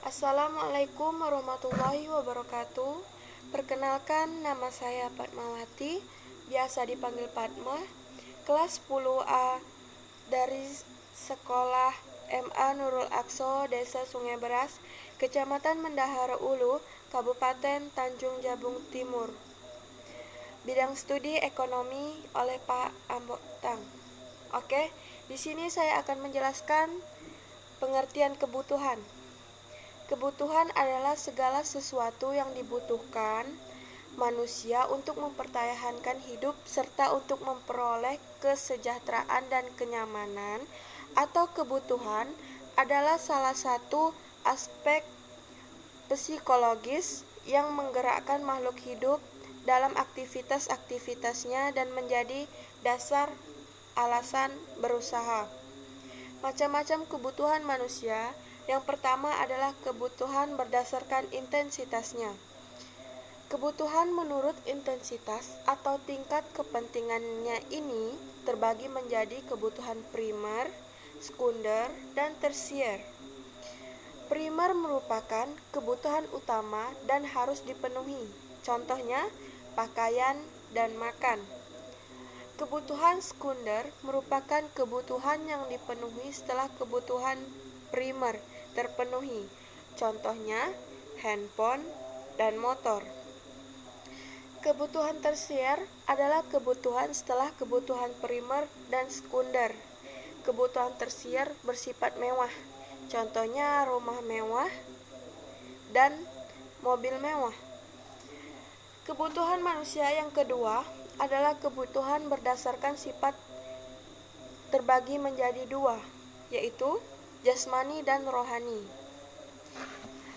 Assalamualaikum warahmatullahi wabarakatuh. Perkenalkan, nama saya Padmawati, biasa dipanggil Padma, kelas 10A dari Sekolah MA Nurul Aqsa, Desa Sungai Beras, Kecamatan Mendahara Ulu, Kabupaten Tanjung Jabung Timur. Bidang studi ekonomi oleh Pak Ambotang. Oke, di sini saya akan menjelaskan pengertian kebutuhan. Kebutuhan adalah segala sesuatu yang dibutuhkan manusia untuk mempertahankan hidup serta untuk memperoleh kesejahteraan dan kenyamanan, atau kebutuhan adalah salah satu aspek psikologis yang menggerakkan makhluk hidup dalam aktivitas-aktivitasnya dan menjadi dasar alasan berusaha. Macam-macam kebutuhan manusia. Yang pertama adalah kebutuhan berdasarkan intensitasnya. Kebutuhan menurut intensitas atau tingkat kepentingannya ini terbagi menjadi kebutuhan primer, sekunder, dan tersier. Primer merupakan kebutuhan utama dan harus dipenuhi. Contohnya, pakaian dan makan. Kebutuhan sekunder merupakan kebutuhan yang dipenuhi setelah kebutuhan primer terpenuhi. Contohnya, handphone dan motor. Kebutuhan tersier adalah kebutuhan setelah kebutuhan primer dan sekunder. Kebutuhan tersier bersifat mewah. Contohnya, rumah mewah dan mobil mewah. Kebutuhan manusia yang kedua adalah kebutuhan berdasarkan sifat terbagi menjadi dua, yaitu jasmani dan rohani.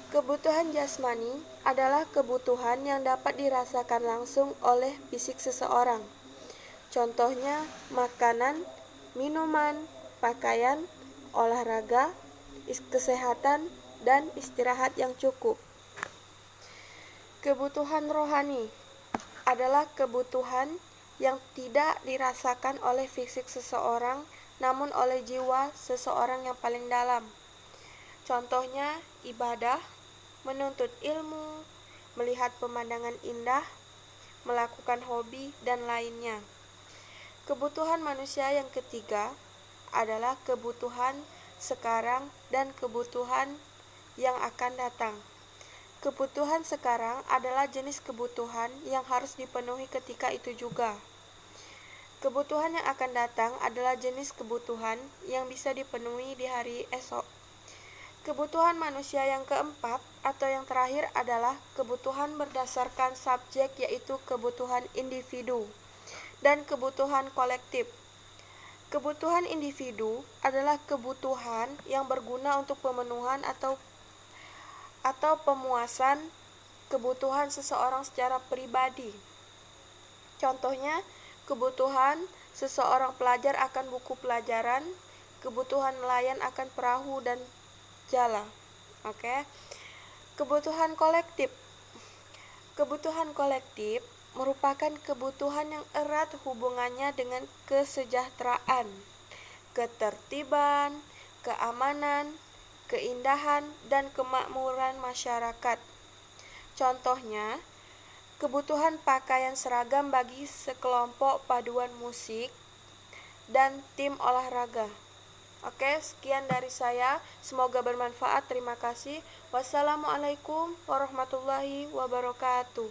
Kebutuhan jasmani adalah kebutuhan yang dapat dirasakan langsung oleh fisik seseorang. Contohnya, makanan, minuman, pakaian, olahraga, kesehatan, dan istirahat yang cukup. Kebutuhan rohani adalah kebutuhan yang tidak dirasakan oleh fisik seseorang, namun oleh jiwa seseorang yang paling dalam. Contohnya, ibadah, menuntut ilmu, melihat pemandangan indah, melakukan hobi, dan lainnya. Kebutuhan manusia yang ketiga adalah kebutuhan sekarang dan kebutuhan yang akan datang. Kebutuhan sekarang adalah jenis kebutuhan yang harus dipenuhi ketika itu juga. Kebutuhan yang akan datang adalah jenis kebutuhan yang bisa dipenuhi di hari esok. Kebutuhan manusia yang keempat atau yang terakhir adalah kebutuhan berdasarkan subjek, yaitu kebutuhan individu dan kebutuhan kolektif. Kebutuhan individu adalah kebutuhan yang berguna untuk pemenuhan atau pemuasan kebutuhan seseorang secara pribadi. Contohnya, kebutuhan seseorang pelajar akan buku pelajaran, kebutuhan nelayan akan perahu dan jala. Oke. Kebutuhan kolektif. Kebutuhan kolektif merupakan kebutuhan yang erat hubungannya dengan kesejahteraan, ketertiban, keamanan, keindahan, dan kemakmuran masyarakat. Contohnya, kebutuhan pakaian seragam bagi sekelompok paduan musik dan tim olahraga. Oke, sekian dari saya. Semoga bermanfaat. Terima kasih. Wassalamualaikum warahmatullahi wabarakatuh.